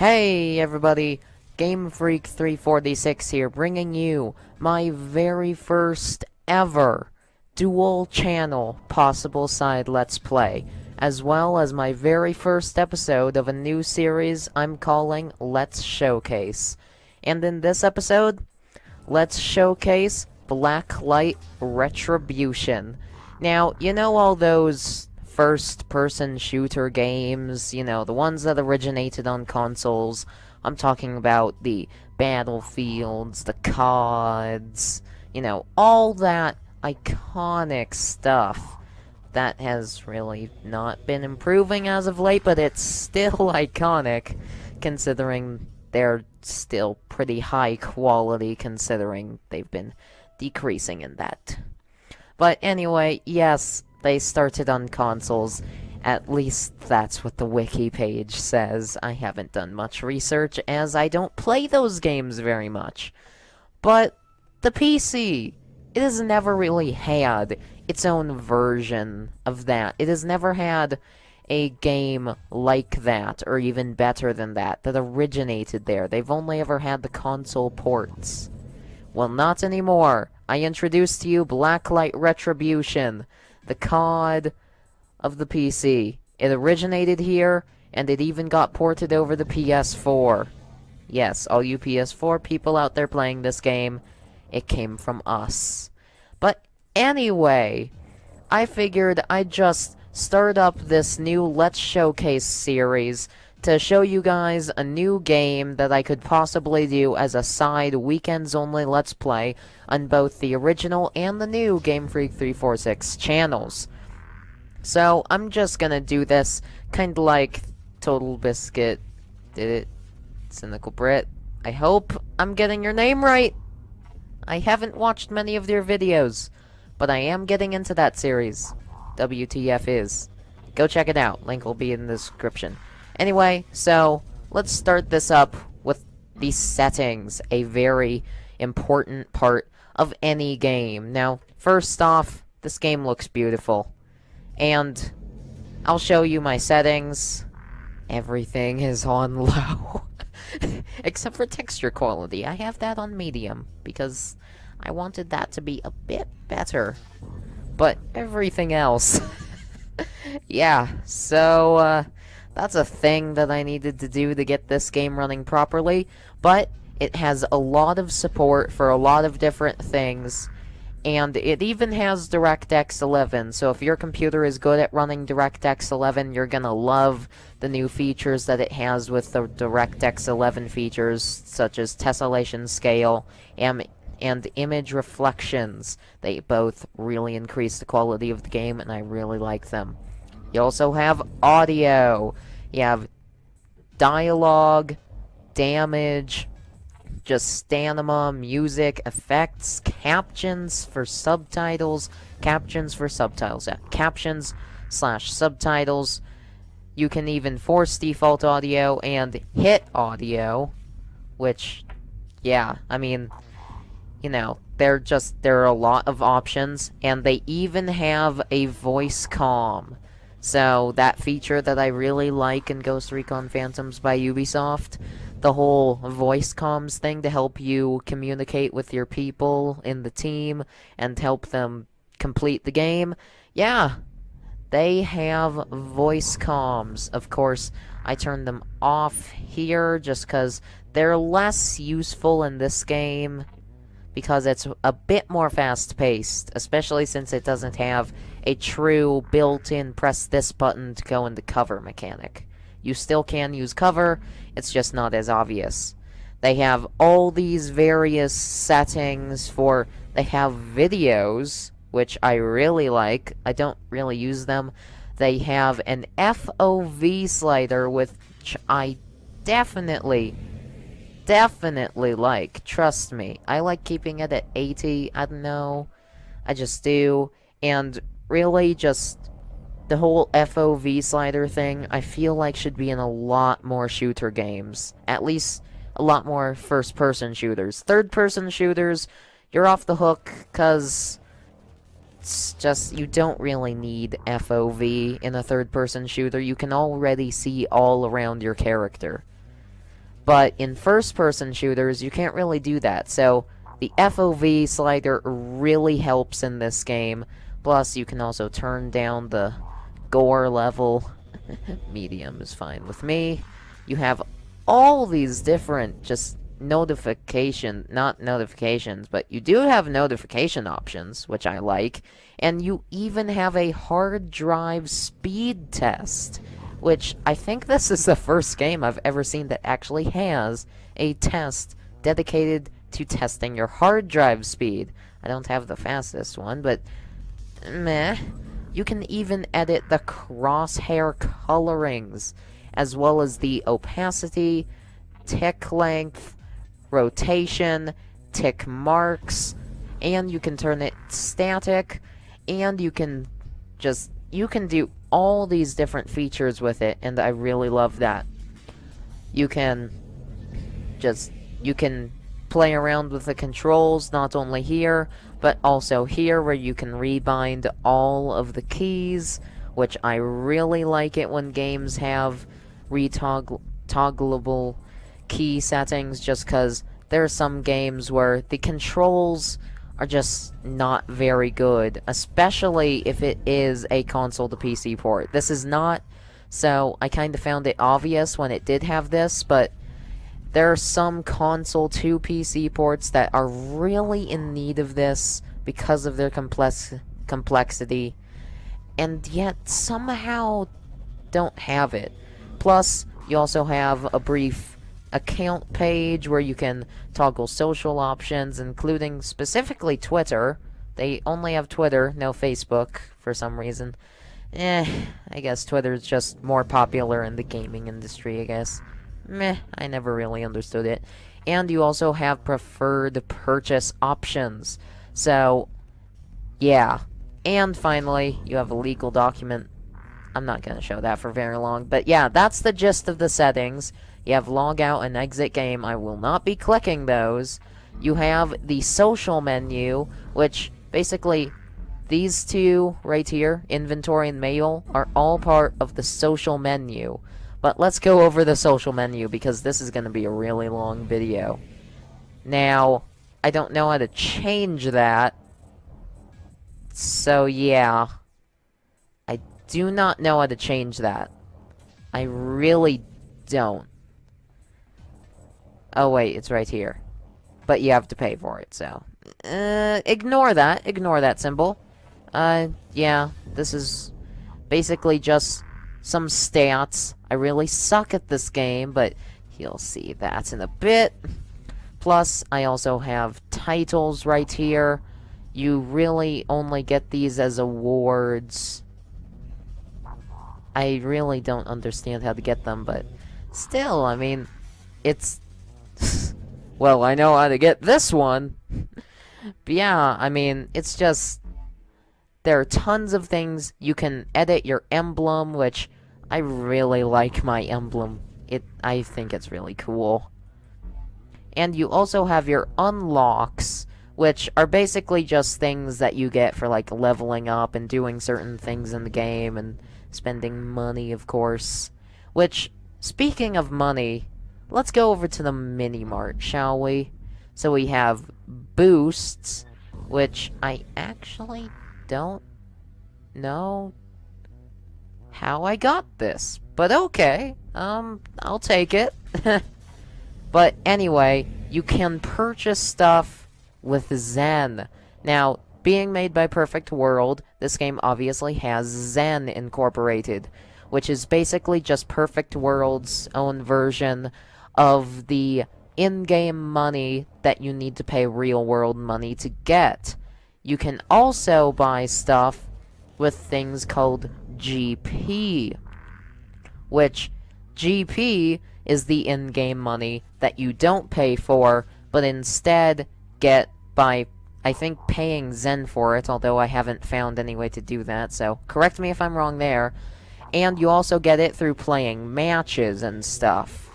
Hey everybody, Game Freak 346 here, bringing you my very first ever dual channel possible side Let's Play, as well as my very first episode of a new series I'm calling Let's Showcase. And in this episode, let's showcase Blacklight Retribution. Now, you know all those first-person shooter games, you know, the ones that originated on consoles. I'm talking about the Battlefields, the CODs, you know, all that iconic stuff that has really not been improving as of late, but it's still iconic, considering they're still pretty high quality, considering they've been decreasing in that. But anyway, yes, they started on consoles. At least that's what the wiki page says. I haven't done much research, as I don't play those games very much. But the PC, it has never really had its own version of that. It has never had a game like that, or even better than that originated there. They've only ever had the console ports. Well, not anymore. I introduced to you Blacklight Retribution, the COD of the PC. It originated here, and it even got ported over the PS4. Yes, all you PS4 people out there playing this game, it came from us. But anyway, I figured I'd just start up this new Let's Showcase series to show you guys a new game that I could possibly do as a side weekends-only Let's Play on both the original and the new Game Freak 346 channels. So, I'm just gonna do this kinda like Total Biscuit did it. Cynical Brit. I hope I'm getting your name right! I haven't watched many of their videos, but I am getting into that series. WTF is. Go check it out. Link will be in the description. Anyway, so let's start this up with the settings, a very important part of any game. Now, first off, this game looks beautiful. And I'll show you my settings. Everything is on low. Except for texture quality. I have that on medium, because I wanted that to be a bit better. But everything else... yeah, so, that's a thing that I needed to do to get this game running properly, but it has a lot of support for a lot of different things, and it even has DirectX 11, so if your computer is good at running DirectX 11, you're gonna love the new features that it has with the DirectX 11 features, such as tessellation scale and image reflections. They both really increase the quality of the game, and I really like them. You also have audio. You have dialogue, damage, just stamina, music, effects, captions for subtitles, captions/subtitles. You can even force default audio and hit audio, which, yeah, I mean, you know, there are a lot of options, and they even have a voice comm. So, that feature that I really like in Ghost Recon Phantoms by Ubisoft, the whole voice comms thing to help you communicate with your people in the team and help them complete the game, yeah, they have voice comms. Of course, I turned them off here just because they're less useful in this game, because it's a bit more fast-paced, especially since it doesn't have a true built-in press this button to go into cover mechanic. You still can use cover, it's just not as obvious. They have all these various settings for... They have videos, which I really like. I don't really use them. They have an FOV slider, which I definitely like. Trust me. I like keeping it at 80. I don't know. I just do. And really, just the whole FOV slider thing, I feel like should be in a lot more shooter games. At least a lot more first-person shooters. Third-person shooters, you're off the hook, because it's just, you don't really need FOV in a third-person shooter. You can already see all around your character. But in first-person shooters, you can't really do that. So the FOV slider really helps in this game. Plus, you can also turn down the gore level. Medium is fine with me. You have all these different just not notifications, but you do have notification options, which I like. And you even have a hard drive speed test, which I think this is the first game I've ever seen that actually has a test dedicated to testing your hard drive speed. I don't have the fastest one, but meh. You can even edit the crosshair colorings, as well as the opacity, tick length, rotation, tick marks, and you can turn it static, and you can do all these different features with it, and I really love that. You can play around with the controls, not only here, but also here, where you can rebind all of the keys, which I really like it when games have toggleable key settings, just because there are some games where the controls are just not very good, especially if it is a console to PC port. This is not, so I kind of found it obvious when it did have this, but there are some console to PC ports that are really in need of this because of their complexity, and yet somehow don't have it. Plus, you also have a brief account page where you can toggle social options, including specifically Twitter. They only have Twitter, no Facebook, for some reason. I guess Twitter's just more popular in the gaming industry, I guess. Meh, I never really understood it. And you also have preferred purchase options. So, yeah. And finally, you have a legal document. I'm not going to show that for very long. But yeah, that's the gist of the settings. You have log out and exit game. I will not be clicking those. You have the social menu, which basically these two right here, inventory and mail, are all part of the social menu. But let's go over the social menu, because this is going to be a really long video. Now, I don't know how to change that. So, yeah. I do not know how to change that. I really don't. Oh, wait, it's right here. But you have to pay for it, so... ignore that. Ignore that symbol. Yeah, this is basically just some stats. I really suck at this game, but you'll see that in a bit. Plus, I also have titles right here. You really only get these as awards. I really don't understand how to get them, but still, I mean, it's... well, I know how to get this one. But yeah, I mean, it's just... there are tons of things. You can edit your emblem, which I really like my emblem. I think it's really cool. And you also have your unlocks, which are basically just things that you get for, like, leveling up and doing certain things in the game and spending money, of course. Which, speaking of money, let's go over to the mini-mart, shall we? So we have boosts, which I actually don't know how I got this, but okay, I'll take it. But anyway, you can purchase stuff with Zen. Now, being made by Perfect World, this game obviously has Zen incorporated, which is basically just Perfect World's own version of the in-game money that you need to pay real-world money to get. You can also buy stuff with things called GP, which GP is the in-game money that you don't pay for, but instead get by, I think, paying Zen for it, although I haven't found any way to do that, so correct me if I'm wrong there. And you also get it through playing matches and stuff.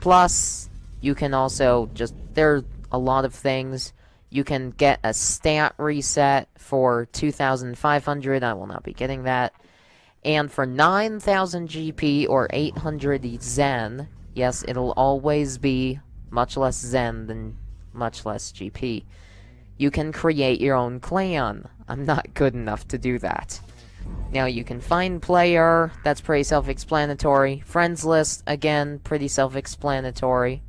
Plus, you can also there are a lot of things. You can get a stat reset for 2,500. I will not be getting that. And for 9,000 GP or 800 Zen, Yes, it'll always be much less Zen than much less GP. You can create your own clan. I'm not good enough to do that. Now, you can find player, that's pretty self-explanatory. Friends list, again, pretty self-explanatory.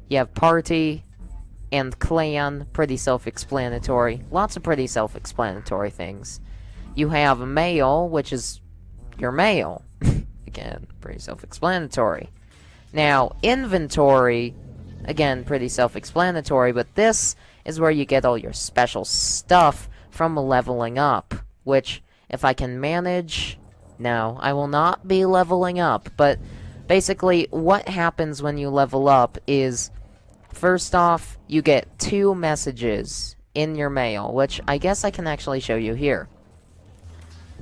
You have party and clan, pretty self-explanatory. Lots of pretty self-explanatory things. You have mail, which is your mail. Again, pretty self-explanatory. Now, inventory, again, pretty self-explanatory, but this is where you get all your special stuff from leveling up, which, if I can manage... No, I will not be leveling up, but basically, what happens when you level up is, first off, you get 2 messages in your mail, which I guess I can actually show you here.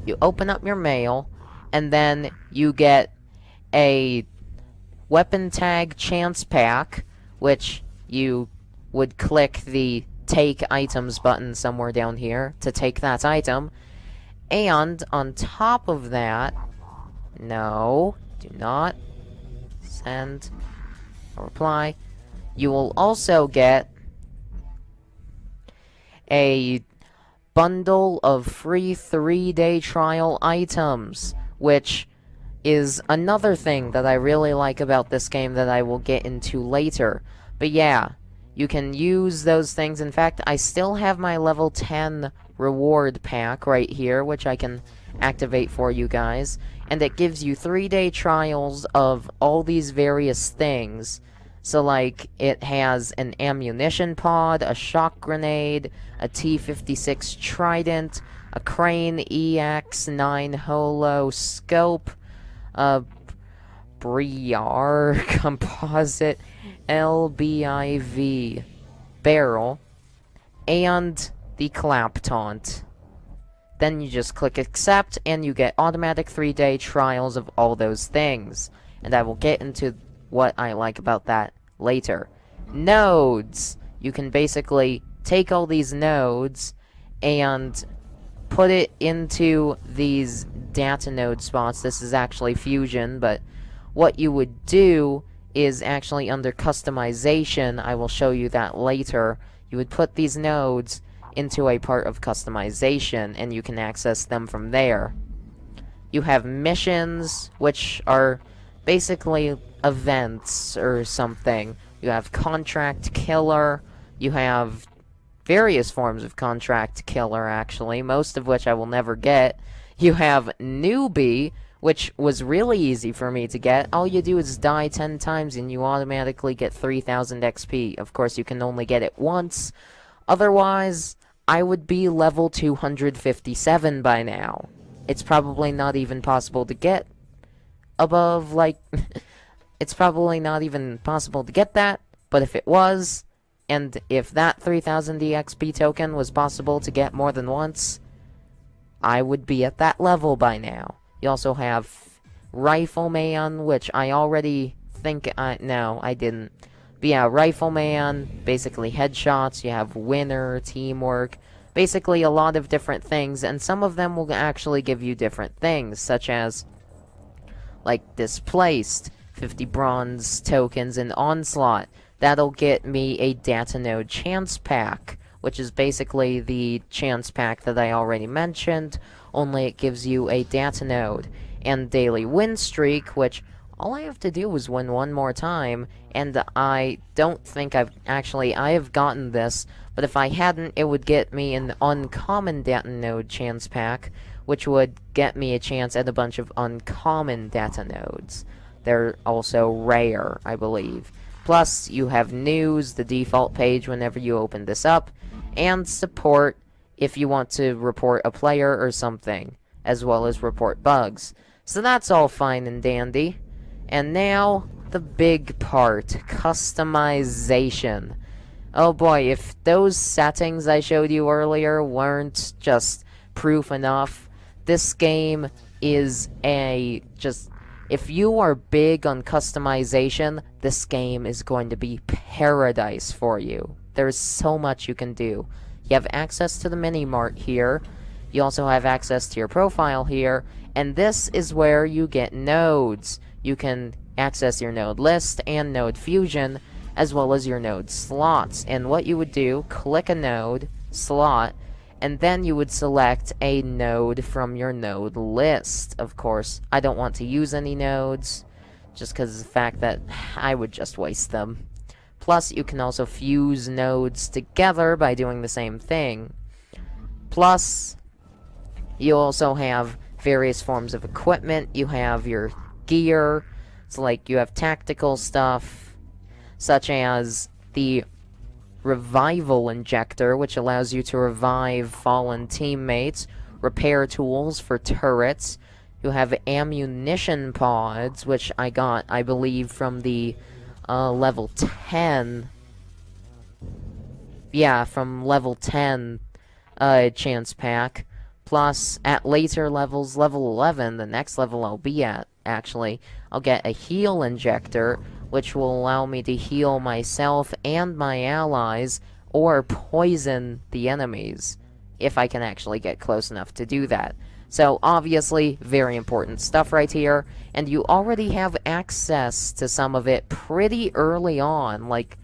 You open up your mail, and then you get a weapon tag chance pack, which you would click the take items button somewhere down here to take that item. And on top of that, no, do not send a reply. You will also get a bundle of free 3-day trial items, which is another thing that I really like about this game that I will get into later. But yeah, you can use those things. In fact, I still have my level 10 reward pack right here, which I can activate for you guys. And it gives you 3-day trials of all these various things. So, like, it has an ammunition pod, a shock grenade, a T-56 Trident, a Crane EX-9 Holo Scope, a Briar Composite LBIV Barrel, and the Clap Taunt. Then you just click Accept, and you get automatic 3-day trials of all those things. And I will get into what I like about that later. Nodes! You can basically take all these nodes and put it into these data node spots. This is actually Fusion, but what you would do is actually under customization, I will show you that later, you would put these nodes into a part of customization, and you can access them from there. You have missions, which are basically events or something. You have Contract Killer, you have various forms of Contract Killer, actually, most of which I will never get. You have Newbie, which was really easy for me to get. All you do is die 10 times and you automatically get 3000 XP. Of course, you can only get it once. Otherwise, I would be level 257 by now. It's probably not even possible to get above, like... It's probably not even possible to get that, but if it was, and if that 3000 EXP token was possible to get more than once, I would be at that level by now. You also have Rifleman, which I already think no, I didn't. But yeah, Rifleman, basically headshots, you have Winner, Teamwork, basically a lot of different things, and some of them will actually give you different things, such as, like, Displaced, 50 bronze tokens in Onslaught. That'll get me a Data Node Chance Pack, which is basically the Chance Pack that I already mentioned, only it gives you a Data Node. And Daily Win Streak, which all I have to do is win one more time, and I don't think I have gotten this, but if I hadn't, it would get me an Uncommon Data Node Chance Pack, which would get me a chance at a bunch of uncommon Data Nodes. They're also rare, I believe. Plus, you have news, the default page whenever you open this up, and support if you want to report a player or something, as well as report bugs. So that's all fine and dandy. And now, the big part, customization. Oh boy, if those settings I showed you earlier weren't just proof enough, this game is if you are big on customization, this game is going to be paradise for you. There's so much you can do. You have access to the mini-mart here. You also have access to your profile here. And this is where you get nodes. You can access your node list and node fusion, as well as your node slots. And what you would do, click a node slot, and then you would select a node from your node list. Of course, I don't want to use any nodes, just because of the fact that I would just waste them. Plus, you can also fuse nodes together by doing the same thing. Plus, you also have various forms of equipment. You have your gear, so like you have tactical stuff, such as the revival injector, which allows you to revive fallen teammates, repair tools for turrets. You have ammunition pods, which I got, I believe, from the level 10. Yeah, from level 10 chance pack. Plus, at later levels, level 11, the next level I'll be at, actually, I'll get a heal injector, which will allow me to heal myself and my allies, or poison the enemies, if I can actually get close enough to do that. So, obviously, very important stuff right here, and you already have access to some of it pretty early on. Like,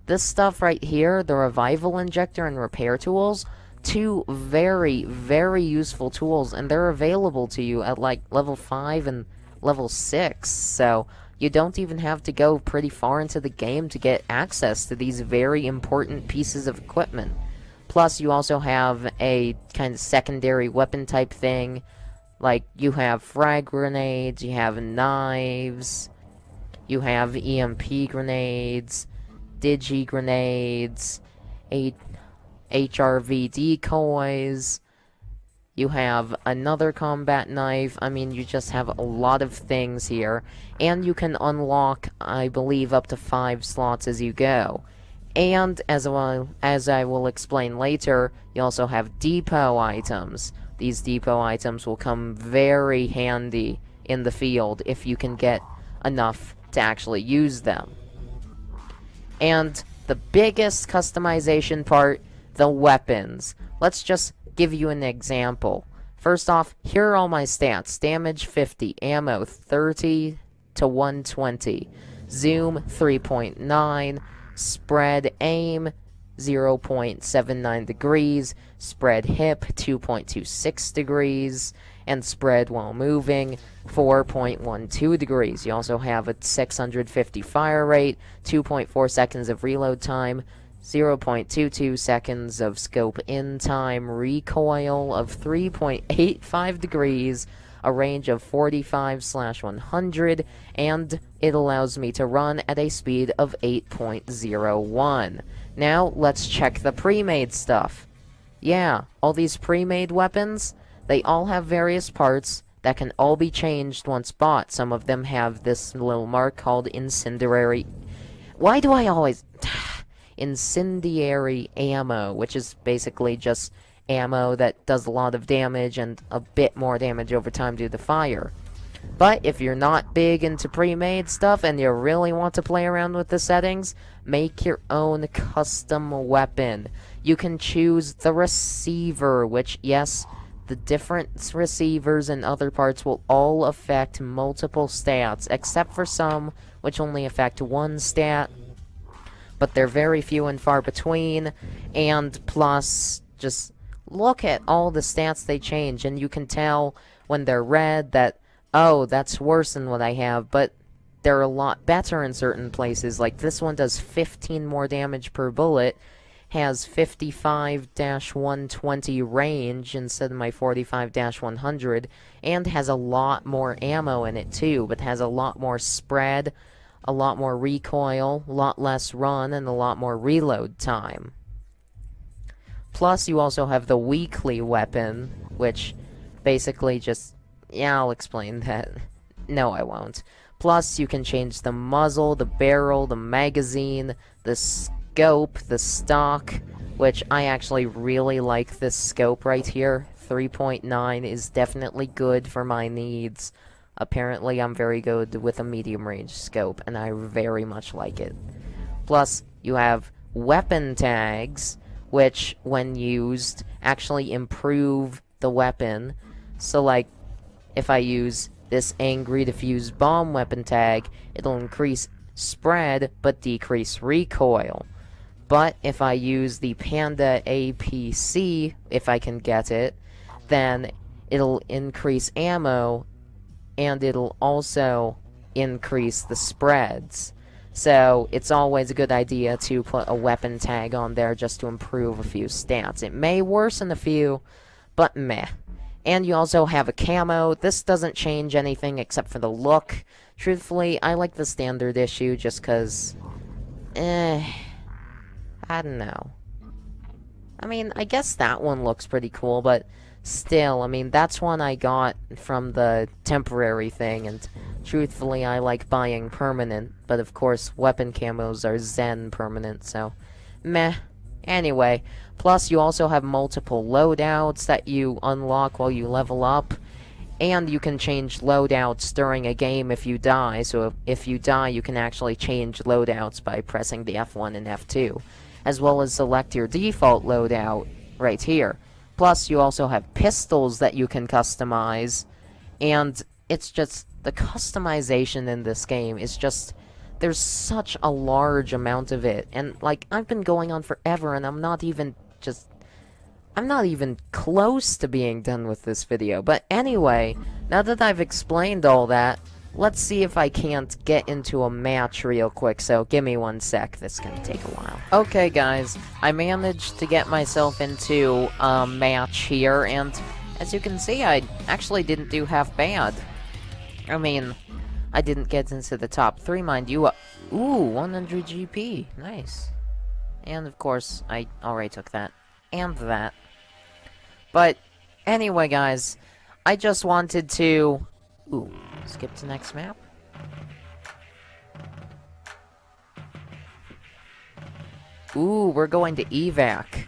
this stuff right here, the revival injector and repair tools, two very, very useful tools, and they're available to you at, like, level 5 and level 6, so you don't even have to go pretty far into the game to get access to these very important pieces of equipment. Plus, you also have a kind of secondary weapon type thing, like you have frag grenades, you have knives, you have EMP grenades, digi grenades, HRV decoys, you have another combat knife. I mean, you just have a lot of things here, and you can unlock, I believe, up to 5 slots as you go. And, as I will explain later, you also have depot items. These depot items will come very handy in the field if you can get enough to actually use them. And the biggest customization part, the weapons. Let's just give you an example. First off, here are all my stats. Damage 50, ammo 30 to 120, zoom 3.9, spread aim 0.79 degrees, spread hip 2.26 degrees, and spread while moving 4.12 degrees. You also have a 650 fire rate, 2.4 seconds of reload time, 0.22 seconds of scope in time, recoil of 3.85 degrees, a range of 45/100, and it allows me to run at a speed of 8.01. Now, let's check the pre-made stuff. Yeah, all these pre-made weapons, they all have various parts that can all be changed once bought. Some of them have this little mark called incendiary... Why do I always... incendiary ammo, which is basically just ammo that does a lot of damage and a bit more damage over time due to fire. But if you're not big into pre-made stuff and you really want to play around with the settings, make your own custom weapon. You can choose the receiver, which, yes, the different receivers and other parts will all affect multiple stats, except for some which only affect one stat, but they're very few and far between, and plus, just look at all the stats they change, and you can tell when they're red that, oh, that's worse than what I have, but they're a lot better in certain places. Like, this one does 15 more damage per bullet, has 55-120 range instead of my 45-100, and has a lot more ammo in it too, but has a lot more spread, a lot more recoil, a lot less run, and a lot more reload time. Plus, you also have the weekly weapon, which basically just... yeah, I'll explain that. No, I won't. Plus, you can change the muzzle, the barrel, the magazine, the scope, the stock, which I actually really like this scope right here. 3.9 is definitely good for my needs. Apparently, I'm very good with a medium-range scope, and I very much like it. Plus, you have weapon tags, which, when used, actually improve the weapon. So, like, if I use this angry diffuse bomb weapon tag, it'll increase spread but decrease recoil. But if I use the Panda APC, if I can get it, then it'll increase ammo, and it'll also increase the spreads. So it's always a good idea to put a weapon tag on there just to improve a few stats. It may worsen a few, but meh. And you also have a camo. This doesn't change anything except for the look. Truthfully, I like the standard issue just because... I don't know. I mean, I guess that one looks pretty cool, but still, I mean, that's one I got from the temporary thing, and truthfully, I like buying permanent, but of course, weapon camos are Zen permanent, so meh. Anyway, plus you also have multiple loadouts that you unlock while you level up, and you can change loadouts during a game if you die, so if you die, you can actually change loadouts by pressing the F1 and F2, as well as select your default loadout right here. Plus, you also have pistols that you can customize, and it's just, the customization in this game is just, there's such a large amount of it, and, like, I've been going on forever, and I'm not even close to being done with this video. But anyway, now that I've explained all that, let's see if I can't get into a match real quick, so give me 1 sec, this is gonna take a while. Okay guys, I managed to get myself into a match here, and as you can see, I actually didn't do half bad. I mean, I didn't get into the top 3, mind you. Ooh, 100 GP, nice. And of course, I already took that, and that. But, anyway guys, I just wanted to... Ooh, skip to next map. Ooh, we're going to evac.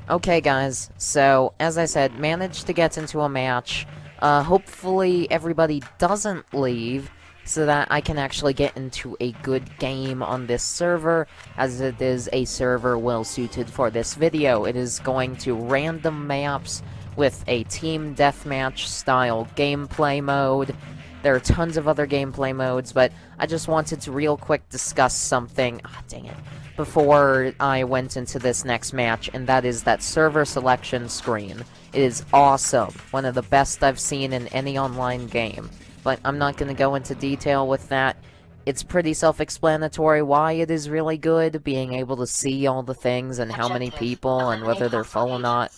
Okay guys, so, as I said, managed to get into a match. Hopefully everybody doesn't leave, so that I can actually get into a good game on this server, as it is a server well suited for this video. It is going to random maps with a team deathmatch style gameplay mode. There are tons of other gameplay modes, but I just wanted to real quick discuss something, dang it, before I went into this next match, and that is that server selection screen. It is awesome, one of the best I've seen in any online game, but I'm not going to go into detail with that. It's pretty self-explanatory why it is really good, being able to see all the things and how many people and whether they're full or not.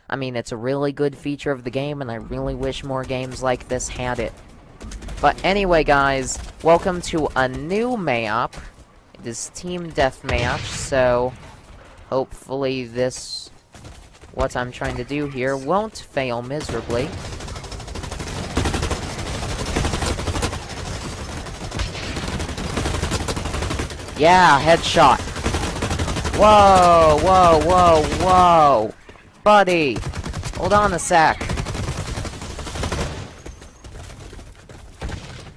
I mean, it's a really good feature of the game, and I really wish more games like this had it. But anyway, guys, welcome to a new map. It is Team Deathmatch, so hopefully this, what I'm trying to do here, won't fail miserably. Yeah, headshot. Whoa, whoa, whoa, whoa. Buddy, hold on a sec.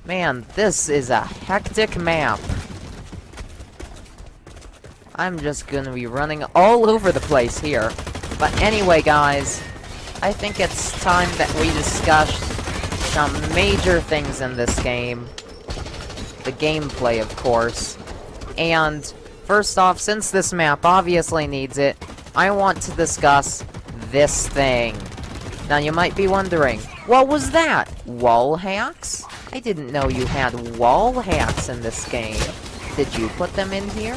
Man, this is a hectic map. I'm just gonna be running all over the place here. But anyway, guys, I think it's time that we discuss some major things in this game. The gameplay, of course. And first off, since this map obviously needs it, I want to discuss this thing. Now you might be wondering, what was that? Wall hacks? I didn't know you had wall hacks in this game. Did you put them in here?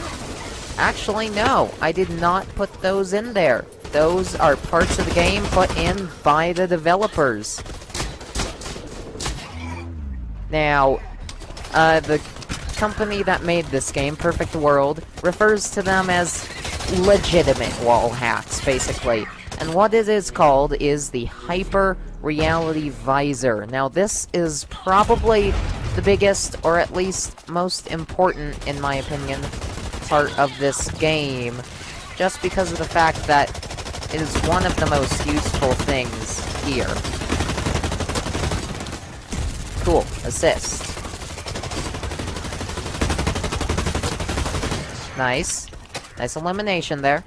Actually, no, I did not put those in there. Those are parts of the game put in by the developers. Now, the company that made this game, Perfect World, refers to them as legitimate wall hacks, basically. And what it is called is the Hyper Reality Visor. Now, this is probably the biggest, or at least most important, in my opinion, part of this game, just because of the fact that it is one of the most useful things here. Cool. Assist. Nice. Nice elimination there.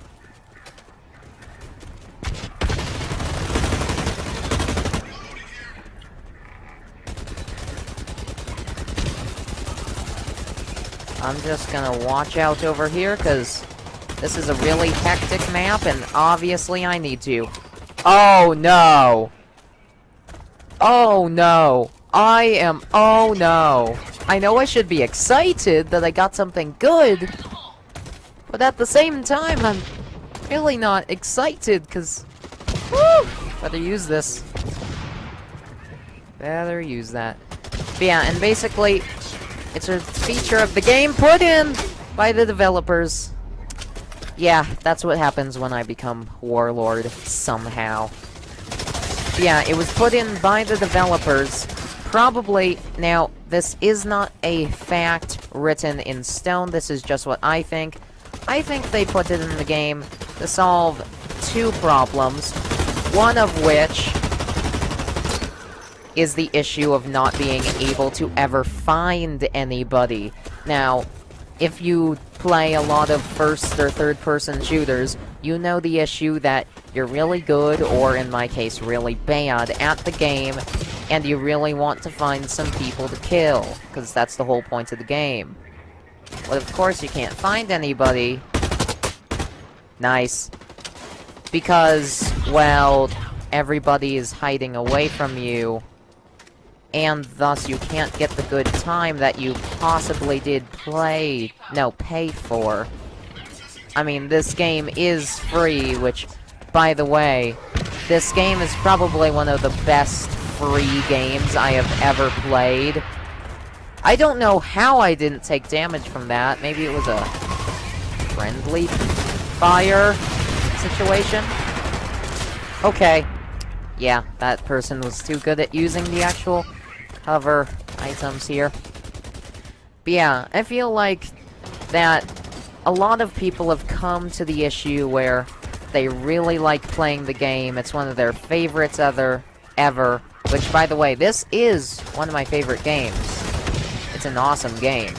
I'm just gonna watch out over here, because this is a really hectic map, and obviously I need to. Oh, no! Oh, no! Oh, no! I know I should be excited that I got something good, but at the same time, I'm really not excited, because... Woo! Better use this. Better use that. But yeah, and basically, it's a feature of the game put in by the developers. Yeah, that's what happens when I become Warlord, somehow. But yeah, it was put in by the developers. Probably, now, this is not a fact written in stone, this is just what I think. I think they put it in the game to solve two problems, one of which is the issue of not being able to ever find anybody. Now, if you play a lot of first or third person shooters, you know the issue that you're really good, or in my case, really bad at the game, and you really want to find some people to kill, because that's the whole point of the game. But of course you can't find anybody. Nice. Because, well, everybody is hiding away from you, and thus you can't get the good time that you possibly did pay for. I mean, this game is free, which, by the way, this game is probably one of the best free games I have ever played. I don't know how I didn't take damage from that. Maybe it was a friendly fire situation? Okay. Yeah, that person was too good at using the actual cover items here. But yeah, I feel like that a lot of people have come to the issue where they really like playing the game. It's one of their favorites ever. Which, by the way, this is one of my favorite games. It's an awesome game.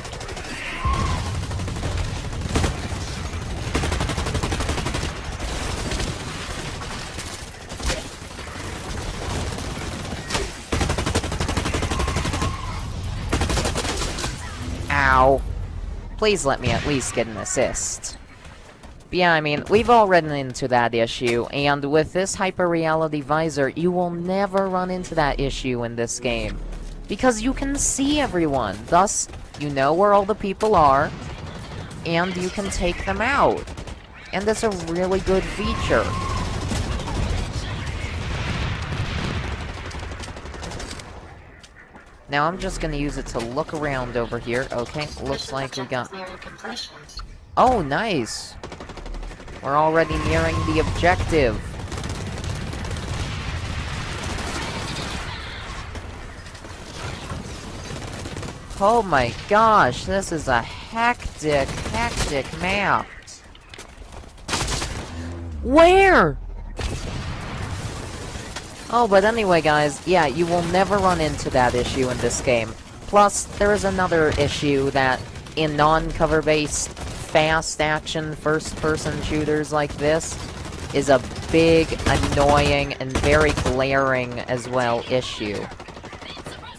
Ow. Please let me at least get an assist. But yeah, I mean, we've all run into that issue, and with this hyper-reality visor, you will never run into that issue in this game. Because you can see everyone, thus, you know where all the people are, and you can take them out. And that's a really good feature. Now I'm just gonna use it to look around over here. Okay, looks like we got... Oh, nice! We're already nearing the objective. Oh my gosh, this is a hectic map. Where? Oh, but anyway, guys, yeah, you will never run into that issue in this game. Plus, there is another issue that, in non-cover-based, fast-action, first-person shooters like this, is a big, annoying, and very glaring, as well, issue.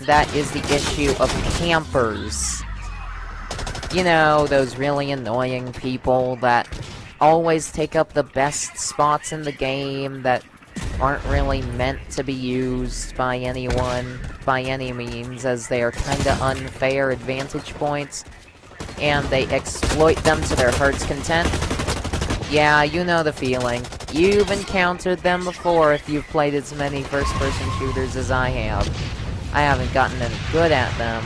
That is the issue of campers. You know, those really annoying people that always take up the best spots in the game that aren't really meant to be used by anyone, by any means, as they are kinda unfair advantage points, and they exploit them to their heart's content. Yeah, you know the feeling. You've encountered them before if you've played as many first-person shooters as I have. I haven't gotten any good at them,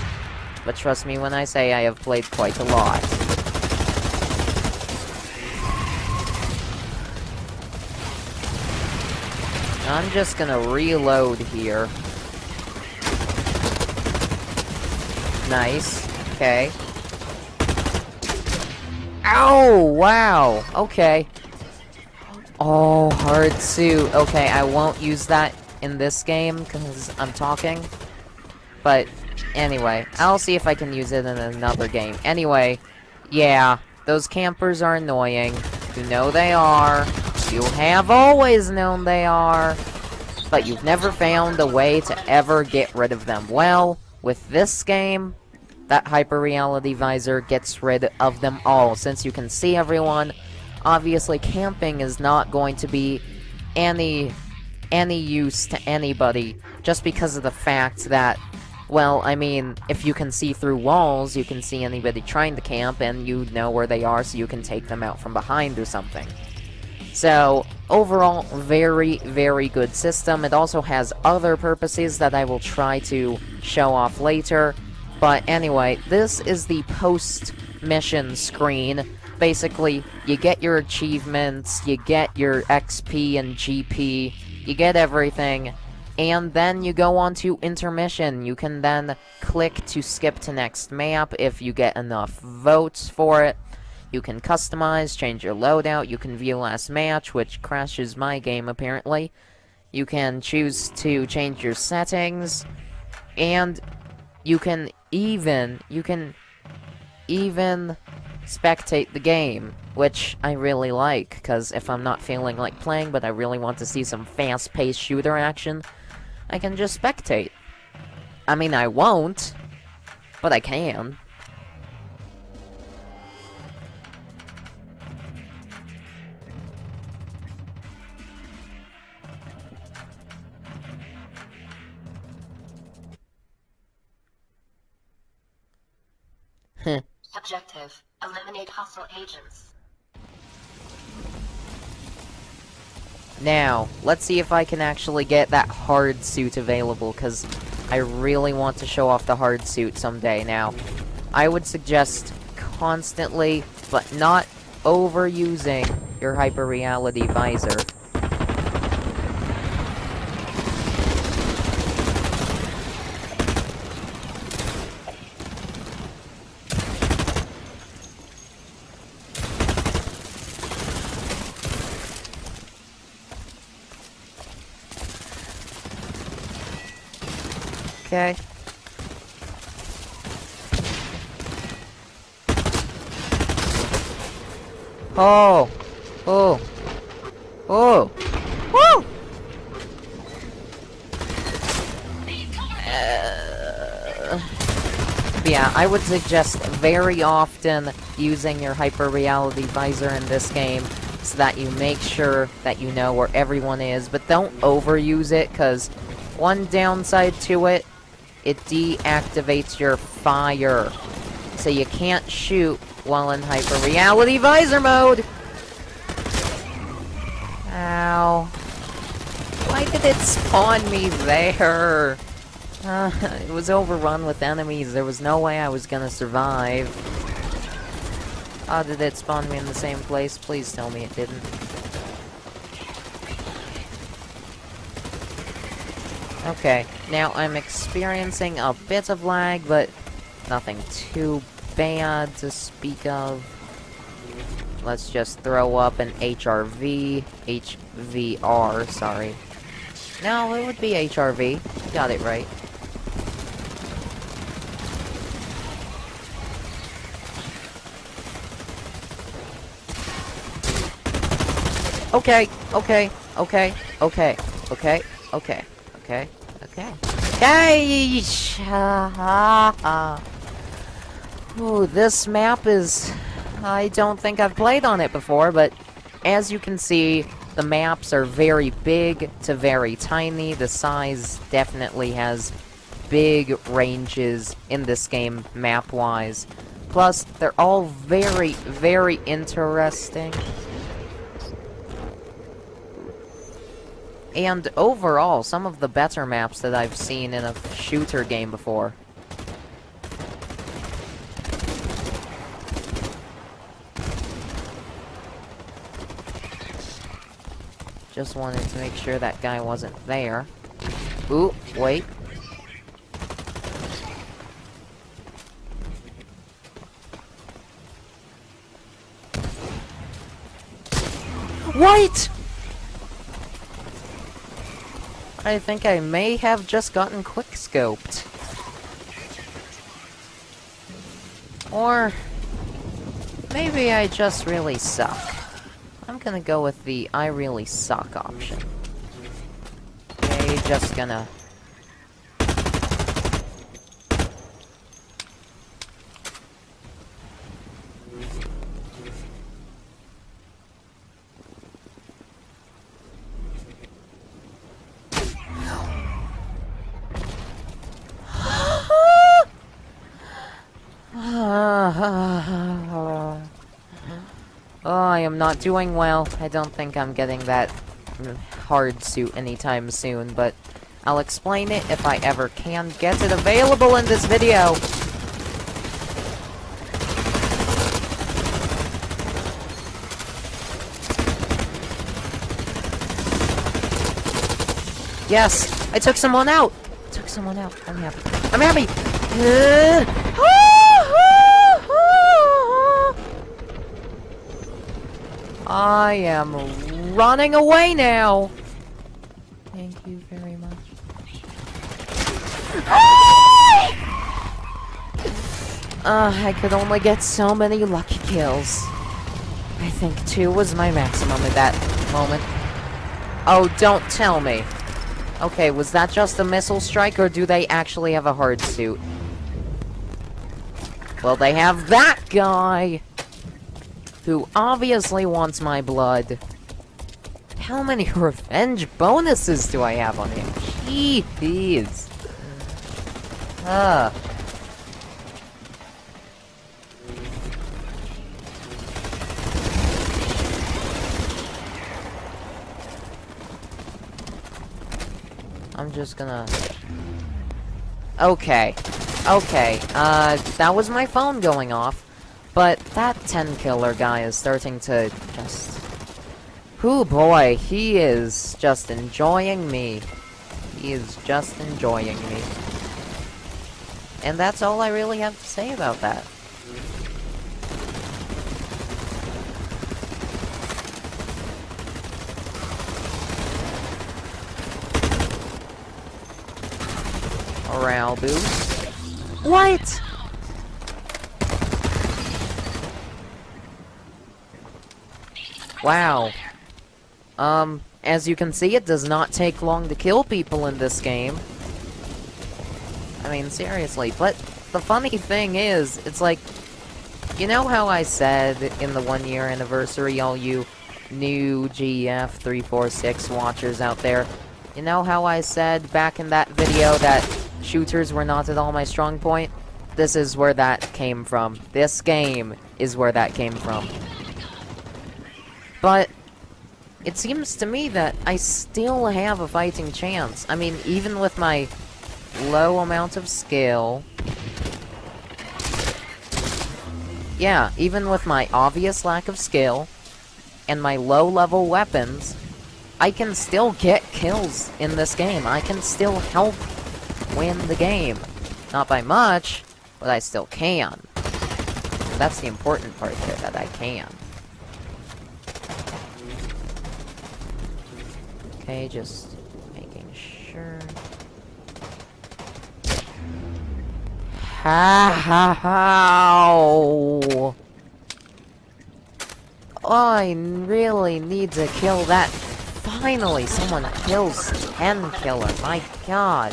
but trust me when I say I have played quite a lot. I'm just gonna reload here. Nice. Okay. Ow! Wow! Okay. Oh, hard suit. Okay, I won't use that in this game, because I'm talking. But, anyway, I'll see if I can use it in another game. Anyway, yeah, those campers are annoying. You know they are. You have always known they are. But you've never found a way to ever get rid of them. Well, with this game, that hyper-reality visor gets rid of them all. Since you can see everyone, obviously camping is not going to be any use to anybody, just because of the fact that, well, I mean, if you can see through walls, you can see anybody trying to camp, and you know where they are, so you can take them out from behind or something. So, overall, very, very good system. It also has other purposes that I will try to show off later. But anyway, this is the post-mission screen. Basically, you get your achievements, you get your XP and GP, you get everything, and then you go on to intermission. You can then click to skip to next map if you get enough votes for it. You can customize, change your loadout, you can view last match, which crashes my game apparently. You can choose to change your settings, and you can even spectate the game, which I really like, because if I'm not feeling like playing, but I really want to see some fast-paced shooter action, I can just spectate. I mean, I won't, but I can. Objective: eliminate hostile agents. Now, let's see if I can actually get that hard suit available, because I really want to show off the hard suit someday. Now, I would suggest constantly, but not overusing your hyper-reality visor. Okay. Oh! Oh! Oh! Woo! Yeah, I would suggest very often using your hyper-reality visor in this game so that you make sure that you know where everyone is, but don't overuse it, because one downside to it, it deactivates your fire, so you can't shoot while in hyper-reality visor mode! Ow. Why did it spawn me there? It was overrun with enemies. There was no way I was gonna survive. Oh, did it spawn me in the same place? Please tell me it didn't. Okay, now I'm experiencing a bit of lag, but nothing too bad to speak of. Let's just throw up an HVR, sorry. No, it would be HRV. Got it right. Okay, okay, okay, okay, okay, okay, okay, okay. Ooh, this map is... I don't think I've played on it before, but as you can see, the maps are very big to very tiny. The size definitely has big ranges in this game, map-wise. Plus, they're all very, very interesting. And overall, some of the better maps that I've seen in a shooter game before. Just wanted to make sure that guy wasn't there. Ooh, wait. What?! I think I may have just gotten quickscoped. Or maybe I just really suck. I'm gonna go with the I really suck option. Okay, just gonna... not doing well. I don't think I'm getting that hard suit anytime soon, but I'll explain it if I ever can get it available in this video. Yes, I took someone out. I'm happy. I'm happy. I am running away now. Thank you very much. I could only get so many lucky kills. I think 2 was my maximum at that moment. Oh, don't tell me. Okay, was that just a missile strike, or do they actually have a hard suit? Well, they have that guy! Who obviously wants my blood. How many revenge bonuses do I have on him? Jeez. I'm just gonna... Okay, that was my phone going off, but that 10-killer guy is starting to just... Ooh boy, he is just enjoying me. He is just enjoying me. And that's all I really have to say about that. Morale boost. What? Wow. As you can see, it does not take long to kill people in this game. I mean, seriously. But the funny thing is, it's like, you know how I said in the 1-year anniversary, all you new GF346 watchers out there, you know how I said back in that video that shooters were not at all my strong point? This is where that came from. This game is where that came from. But it seems to me that I still have a fighting chance. I mean, even with my low amount of skill... Yeah, even with my obvious lack of skill and my low-level weapons, I can still get kills in this game. I can still help win the game. Not by much, but I still can. That's the important part here, that I can. Okay, just making sure. How? I really need to kill that. Finally, someone kills 10-killer. My god.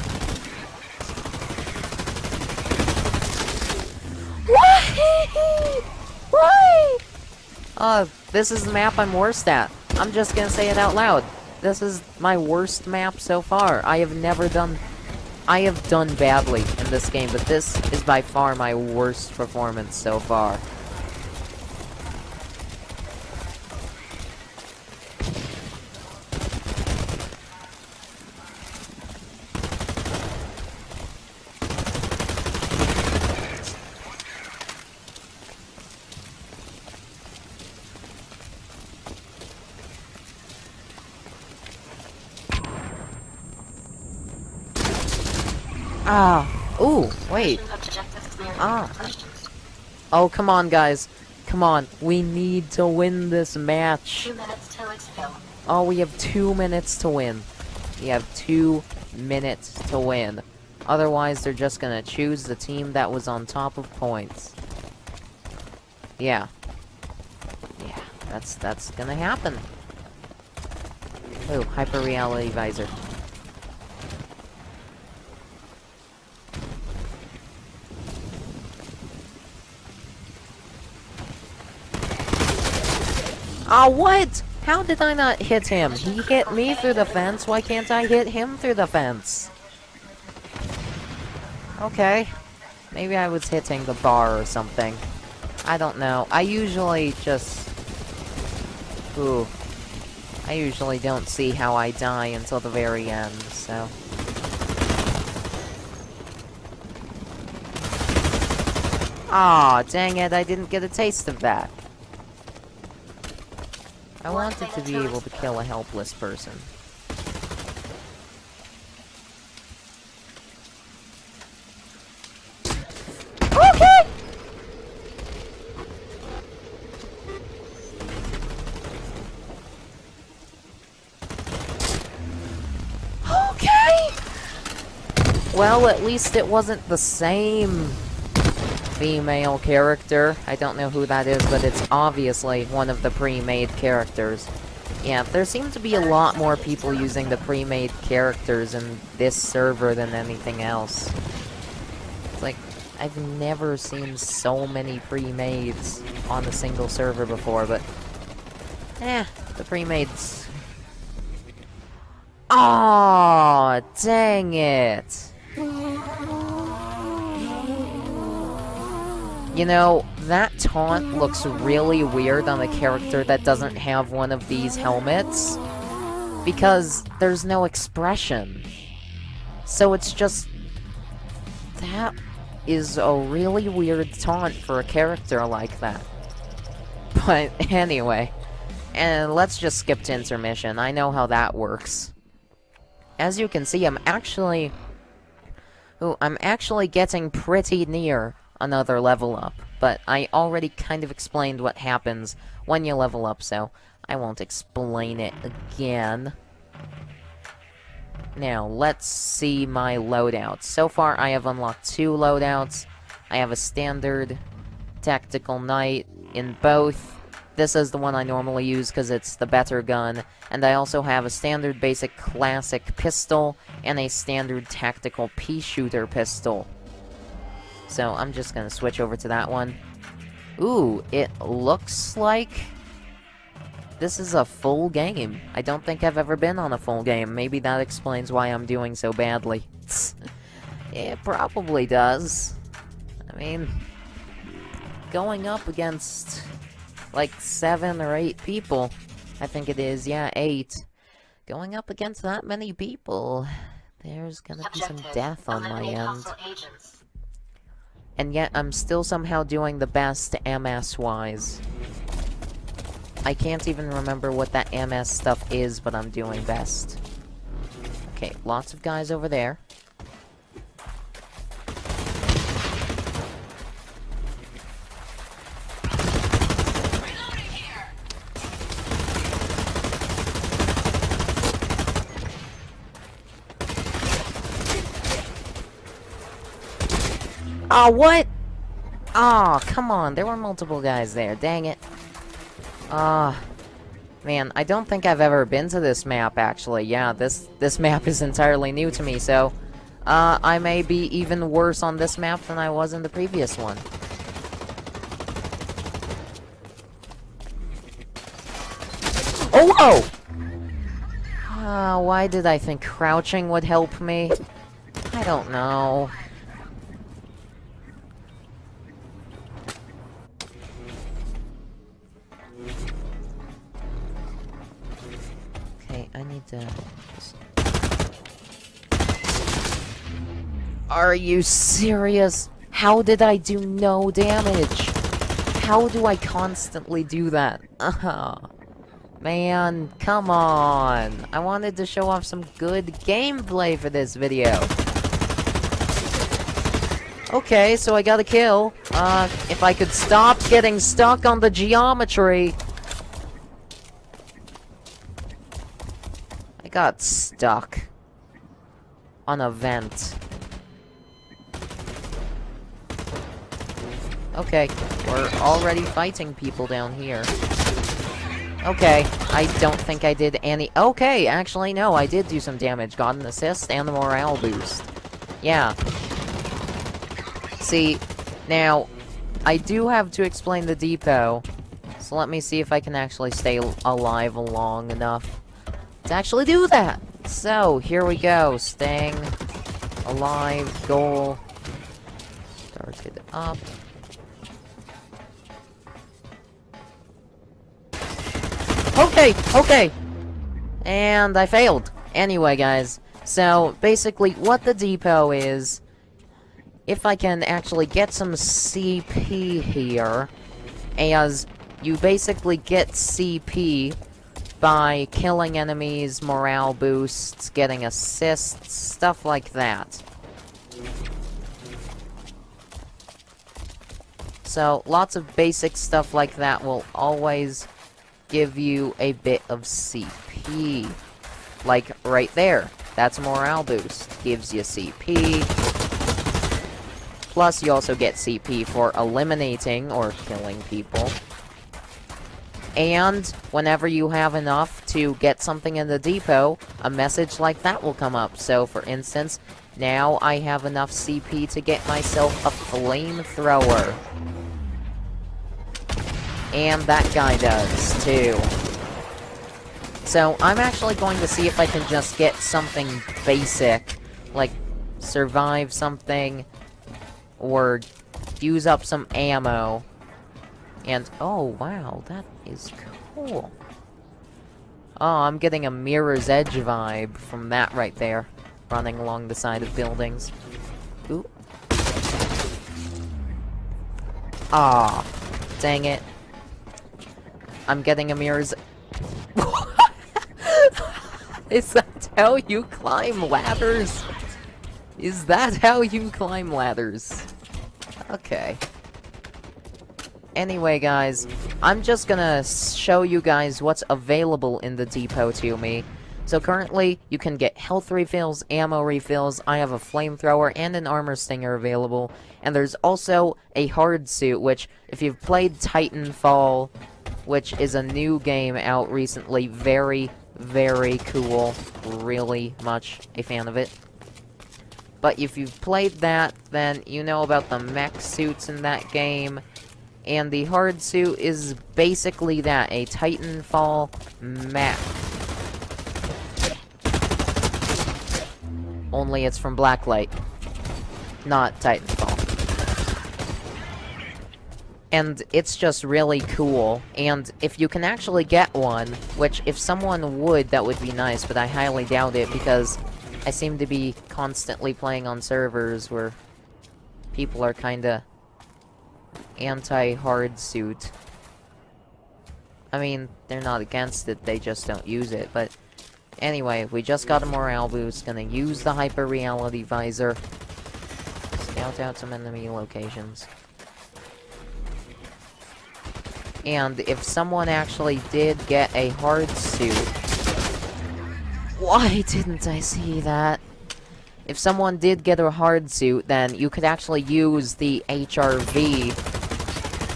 Why? This is the map I'm worst at. I'm just gonna say it out loud. This is my worst map so far. I have done badly in this game, but this is by far my worst performance so far. Ooh, wait. Oh, come on, guys. Come on. We need to win this match. 2 minutes till exfil. Oh, we have 2 minutes to win. We have 2 minutes to win. Otherwise, they're just gonna choose the team that was on top of points. Yeah. Yeah, that's gonna happen. Ooh, hyper reality visor. Oh, what? How did I not hit him? He hit me through the fence. Why can't I hit him through the fence? Okay. Maybe I was hitting the bar or something. I don't know. I usually just... Ooh. I usually don't see how I die until the very end, so... Aw, dang it, I didn't get a taste of that. I wanted to be able to kill a helpless person. Okay! Okay! Well, at least it wasn't the same female character. I don't know who that is, but it's obviously one of the pre-made characters. Yeah, there seem to be a lot more people using the pre-made characters in this server than anything else. It's like, I've never seen so many pre-mades on a single server before, but... the pre-mades... Aw, dang it! You know, that taunt looks really weird on a character that doesn't have one of these helmets, because there's no expression. So it's just... that is a really weird taunt for a character like that. But anyway, and let's just skip to intermission. I know how that works. As you can see, I'm actually getting pretty near another level up, but I already kind of explained what happens when you level up, so I won't explain it again. Now, let's see my loadouts. So far, I have unlocked 2 loadouts. I have a standard tactical knight in both. This is the one I normally use because it's the better gun, and I also have a standard basic classic pistol and a standard tactical pea shooter pistol. So I'm just gonna switch over to that one. Ooh, it looks like this is a full game. I don't think I've ever been on a full game. Maybe that explains why I'm doing so badly. It probably does. I mean, going up against like 7 or 8 people, I think it is, yeah, 8. Going up against that many people, there's gonna be some death on my end. And yet, I'm still somehow doing the best MS-wise. I can't even remember what that MS stuff is, but I'm doing best. Okay, lots of guys over there. Aw, what? Aw, come on, there were multiple guys there, dang it. Man, I don't think I've ever been to this map, actually. Yeah, this map is entirely new to me, so... I may be even worse on this map than I was in the previous one. Oh, whoa! Why did I think crouching would help me? I don't know. I need to... Are you serious? How did I do no damage? How do I constantly do that? Man, come on. I wanted to show off some good gameplay for this video. Okay, so I got a kill. If I could stop getting stuck on the geometry... I got stuck on a vent. Okay, we're already fighting people down here. Okay, I don't think I did any... Okay, actually, no, I did do some damage. Got an assist and the morale boost. Yeah. See, now, I do have to explain the depot. So let me see if I can actually stay alive long enough to actually do that. So, here we go. Staying alive, goal. Target up. Okay, okay! And I failed. Anyway, guys, so basically what the depot is, if I can actually get some CP here, as you basically get CP by killing enemies, morale boosts, getting assists, stuff like that. So, lots of basic stuff like that will always give you a bit of CP. Like, right there. That's a morale boost. Gives you CP. Plus, you also get CP for eliminating or killing people. And, whenever you have enough to get something in the depot, a message like that will come up. So, for instance, now I have enough CP to get myself a flamethrower. And that guy does, too. So, I'm actually going to see if I can just get something basic, like survive something, or use up some ammo. And, oh, wow, that is cool. Oh, I'm getting a Mirror's Edge vibe from that right there, running along the side of buildings. Ooh. Ah, dang it. I'm getting a Mirror's... Is that how you climb ladders? Is that how you climb ladders? Okay. Anyway, guys, I'm just gonna show you guys what's available in the depot to me. So currently, you can get health refills, ammo refills, I have a flamethrower and an armor stinger available, and there's also a hard suit, which, if you've played Titanfall, which is a new game out recently, very, very cool, really much a fan of it. But if you've played that, then you know about the mech suits in that game. And the hard suit is basically that, a Titanfall mech. Only it's from Blacklight, not Titanfall. And it's just really cool, and if you can actually get one, which if someone would, that would be nice, but I highly doubt it, because I seem to be constantly playing on servers where people are kinda anti-hard suit. I mean, they're not against it, they just don't use it, but anyway, we just got a morale boost, gonna use the hyper-reality visor, scout out some enemy locations. And if someone actually did get a hard suit... Why didn't I see that? If someone did get a hard suit, then you could actually use the HRV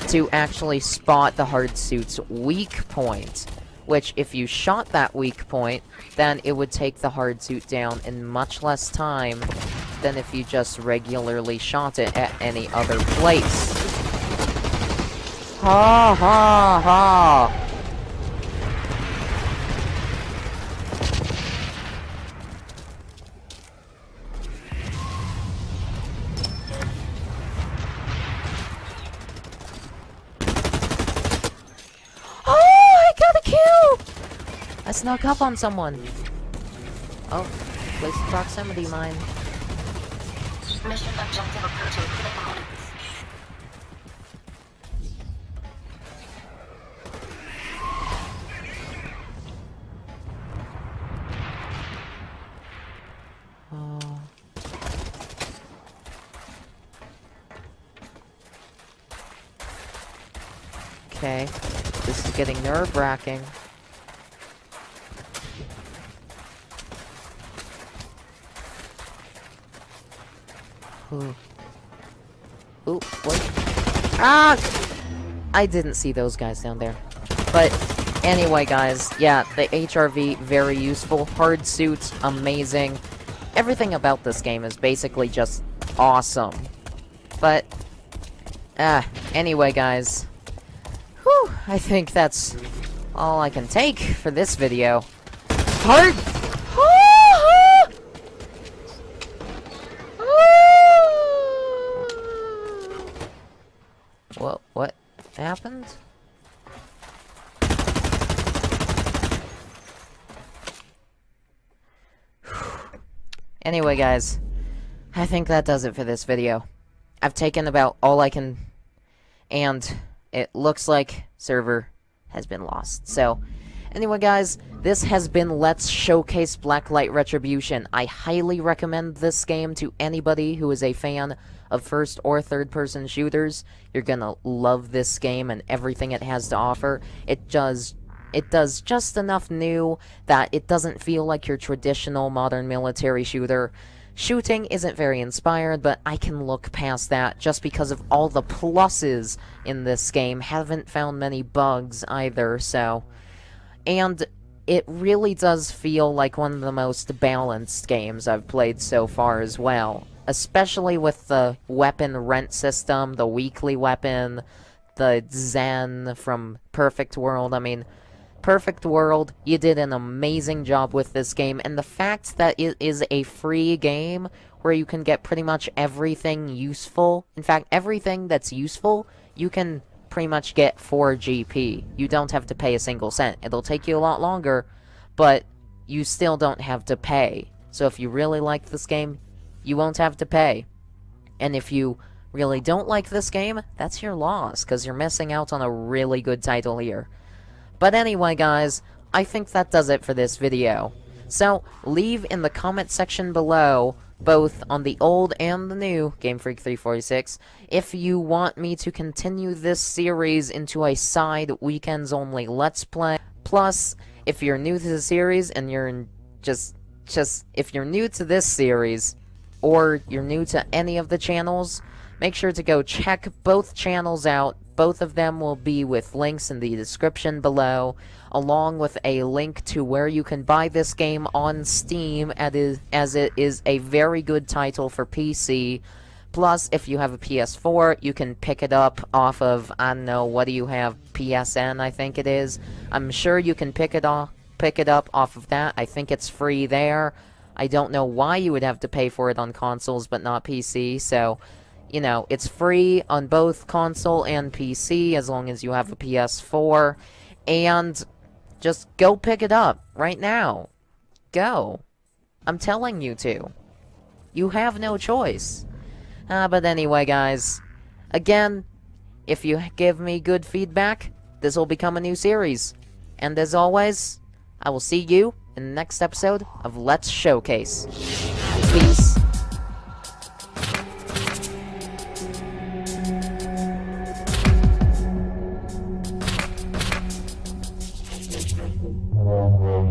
to actually spot the hard suit's weak point. Which, if you shot that weak point, then it would take the hard suit down in much less time than if you just regularly shot it at any other place. Ha ha ha! Oh, I got a kill! I snuck up on someone. Oh, place the proximity mine. Mission objective approaching critical limits. Okay, this is getting nerve-wracking. Ooh. Ooh, what? Ah! I didn't see those guys down there. But, anyway, guys, yeah, the HRV, very useful. Hard suits, amazing. Everything about this game is basically just awesome. But, anyway, guys. Whew, I think that's all I can take for this video. Hard! What happened? Anyway, guys, I think that does it for this video. I've taken about all I can, and it looks like server has been lost. So, anyway, guys, this has been Let's Showcase Blacklight Retribution. I highly recommend this game to anybody who is a fan of first or third-person shooters. You're gonna love this game and everything it has to offer. It does just enough new that it doesn't feel like your traditional modern military shooter. Shooting isn't very inspired, but I can look past that just because of all the pluses in this game. Haven't found many bugs either, so... And it really does feel like one of the most balanced games I've played so far as well. Especially with the weapon rent system, the weekly weapon, the Zen from Perfect World. I mean, Perfect World, you did an amazing job with this game, and the fact that it is a free game where you can get pretty much everything useful, in fact, everything that's useful, you can pretty much get for GP. You don't have to pay a single cent. It'll take you a lot longer, but you still don't have to pay. So if you really like this game, you won't have to pay. And if you really don't like this game, that's your loss, because you're missing out on a really good title here. But anyway, guys, I think that does it for this video. So, leave in the comment section below, both on the old and the new Game Freak 346, if you want me to continue this series into a side weekends only Let's Play. Plus, if you're new to the series and you're if you're new to this series, or you're new to any of the channels, make sure to go check both channels out. Both of them will be with links in the description below, along with a link to where you can buy this game on Steam, as it is a very good title for PC. Plus, if you have a PS4, you can pick it up off of, I don't know, what do you have, PSN, I think it is. I'm sure you can pick it up off of that. I think it's free there. I don't know why you would have to pay for it on consoles but not PC, so... You know, it's free on both console and PC as long as you have a PS4. And just go pick it up right now. Go. I'm telling you to. You have no choice. But anyway, guys. Again, if you give me good feedback, this will become a new series. And as always, I will see you in the next episode of Let's Showcase. Peace. Oh,